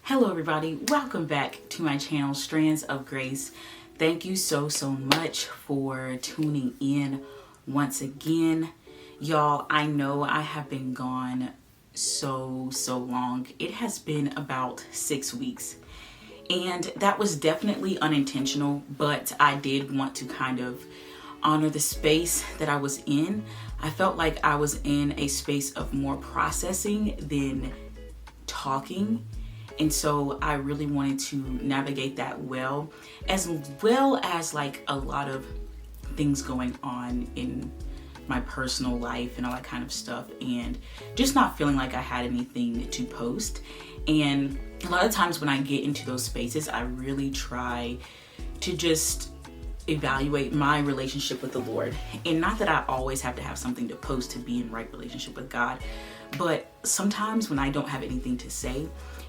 Hello everybody, welcome back to my channel, Strands of Grace. Thank you so much for tuning in once again. Y'all, I know I have been gone so long. It has been about 6 weeks. And that was definitely unintentional, but I did want to kind of honor the space that I was in. I felt like I was in a space of more processing than talking. And so I really wanted to navigate that well as like a lot of things going on in my personal life and all that kind of stuff, and just not feeling like I had anything to post. And a lot of times when I get into those spaces, I really try to just evaluate my relationship with the Lord. And not that I always have to have something to post to be in right relationship with God, but sometimes when I don't have anything to say,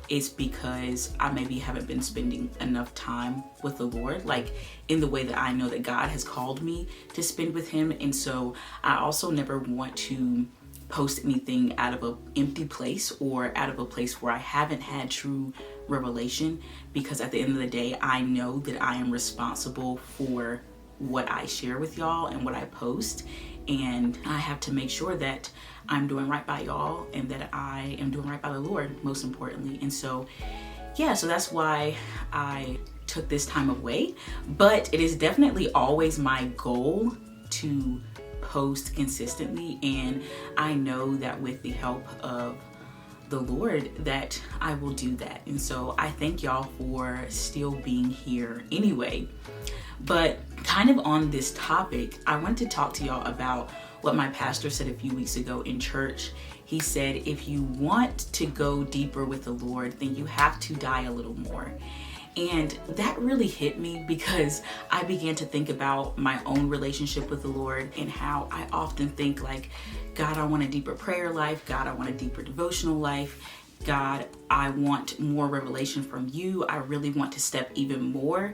it's because I maybe haven't been spending enough time with the Lord, like in the way that I know that God has called me to spend with Him. And so I also never want to post anything out of an empty place or out of a place where I haven't had true revelation, because at the end of the day, I know that I am responsible for what I share with y'all and what I post, and I have to make sure that I'm doing right by y'all and that I am doing right by the Lord, most importantly. And so so that's why I took this time away, but it is definitely always my goal to post consistently, and I know that with the help of the Lord that I will do that. And so I thank y'all for still being here anyway. But kind of on this topic, I want to talk to y'all about what my pastor said a few weeks ago in church. He said, if you want to go deeper with the Lord, then you have to die a little more. And that really hit me, because I began to think about my own relationship with the Lord and how I often think like, God, I want a deeper prayer life. God, I want a deeper devotional life. God, I want more revelation from you. I really want to step even more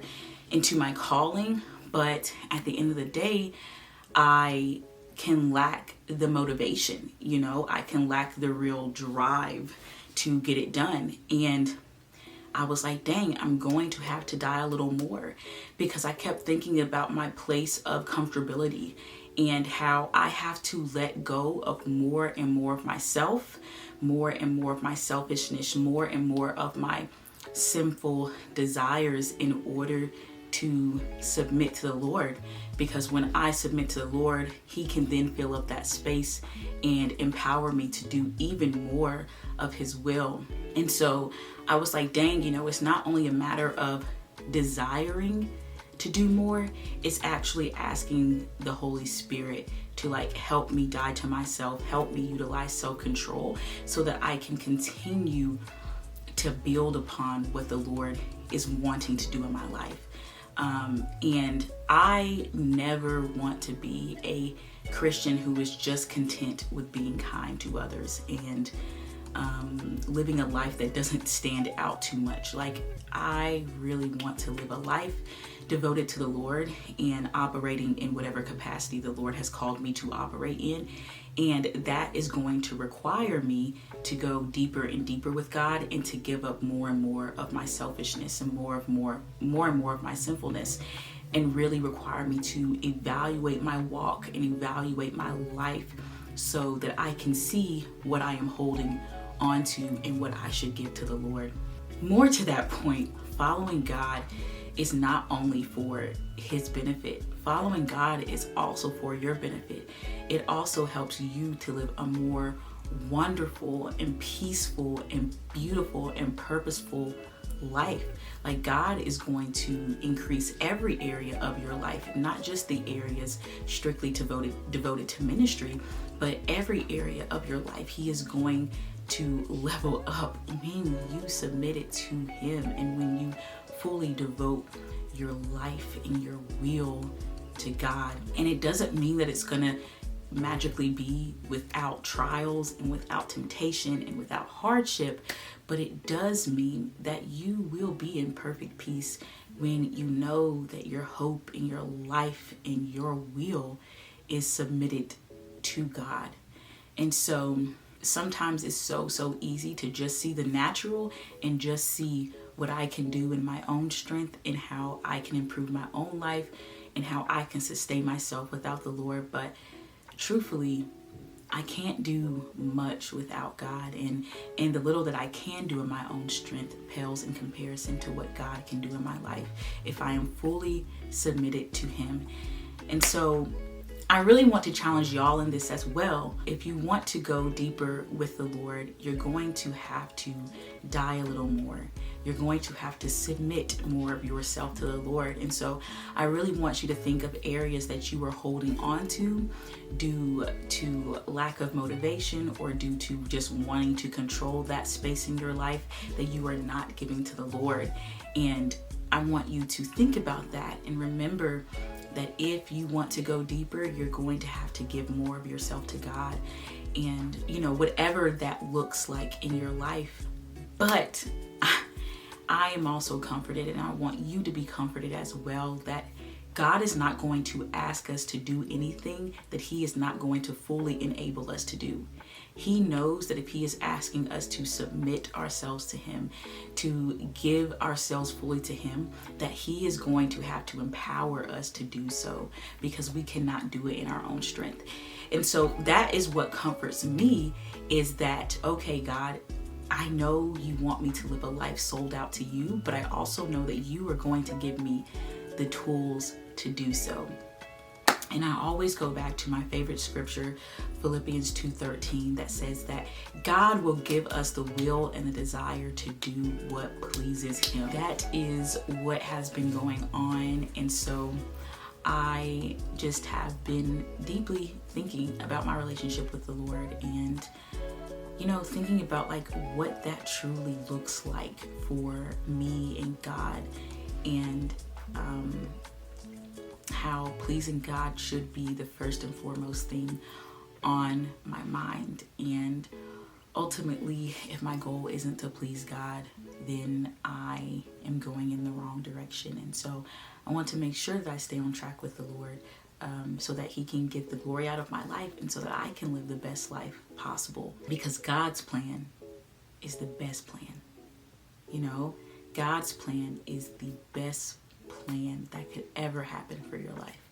into my calling. But at the end of the day, I can lack the motivation, I can lack the real drive to get it done. And I was like, dang, I'm going to have to die a little more, because I kept thinking about my place of comfortability and how I have to let go of more and more of myself, more and more of my selfishness, more and more of my sinful desires in order to submit to the Lord. Because when I submit to the Lord, He can then fill up that space and empower me to do even more of His will. And so I was like, dang, it's not only a matter of desiring to do more, it's actually asking the Holy Spirit to help me die to myself, help me utilize self-control so that I can continue to build upon what the Lord is wanting to do in my life. And I never want to be a Christian who is just content with being kind to others and living a life that doesn't stand out too much. I really want to live a life devoted to the Lord and operating in whatever capacity the Lord has called me to operate in. And that is going to require me to go deeper and deeper with God, and to give up more and more of my selfishness and more and more of my sinfulness, and really require me to evaluate my walk and evaluate my life so that I can see what I am holding onto and what I should give to the Lord. More to that point, following God is not only for His benefit. Following God is also for your benefit. It also helps you to live a more wonderful and peaceful and beautiful and purposeful life. God is going to increase every area of your life, not just the areas strictly devoted to ministry, but every area of your life. He is going to level up when you submit it to Him, and when you fully devote your life and your will to God. And it doesn't mean that it's gonna magically be without trials and without temptation and without hardship, but it does mean that you will be in perfect peace when you know that your hope and your life and your will is submitted to God. And so sometimes it's so easy to just see the natural and just see what I can do in my own strength and how I can improve my own life and how I can sustain myself without the Lord. But truthfully, I can't do much without God, and the little that I can do in my own strength pales in comparison to what God can do in my life if I am fully submitted to Him. And so I really want to challenge y'all in this as well. If you want to go deeper with the Lord, you're going to have to die a little more. You're going to have to submit more of yourself to the Lord. And so I really want you to think of areas that you are holding on to due to lack of motivation or due to just wanting to control that space in your life that you are not giving to the Lord. And I want you to think about that and remember that if you want to go deeper, you're going to have to give more of yourself to God, and whatever that looks like in your life. But I am also comforted, and I want you to be comforted as well, that God is not going to ask us to do anything that He is not going to fully enable us to do. He knows that if He is asking us to submit ourselves to Him, to give ourselves fully to Him, that He is going to have to empower us to do so, because we cannot do it in our own strength. And so that is what comforts me, is that, okay, God, I know you want me to live a life sold out to you, but I also know that you are going to give me the tools to do so. And I always go back to my favorite scripture, Philippians 2:13, that says that God will give us the will and the desire to do what pleases Him. That is what has been going on. And so I just have been deeply thinking about my relationship with the Lord, and thinking about what that truly looks like for me and God, and how pleasing God should be the first and foremost thing on my mind. And ultimately, if my goal isn't to please God, then I am going in the wrong direction. And so I want to make sure that I stay on track with the Lord, so that He can get the glory out of my life, and so that I can live the best life possible, because God's plan is the best plan. God's plan is the best plan that could ever happen for your life.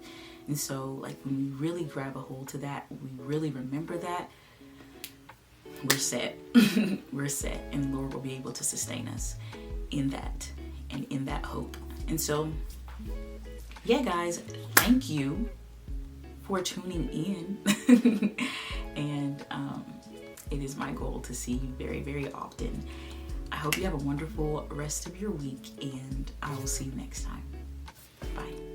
And so when we really grab a hold to that, we really remember that, we're set. We're set, and the Lord will be able to sustain us in that and in that hope. And so yeah, guys, thank you for tuning in. And it is my goal to see you very, very often. I hope you have a wonderful rest of your week, and I will see you next time. Bye.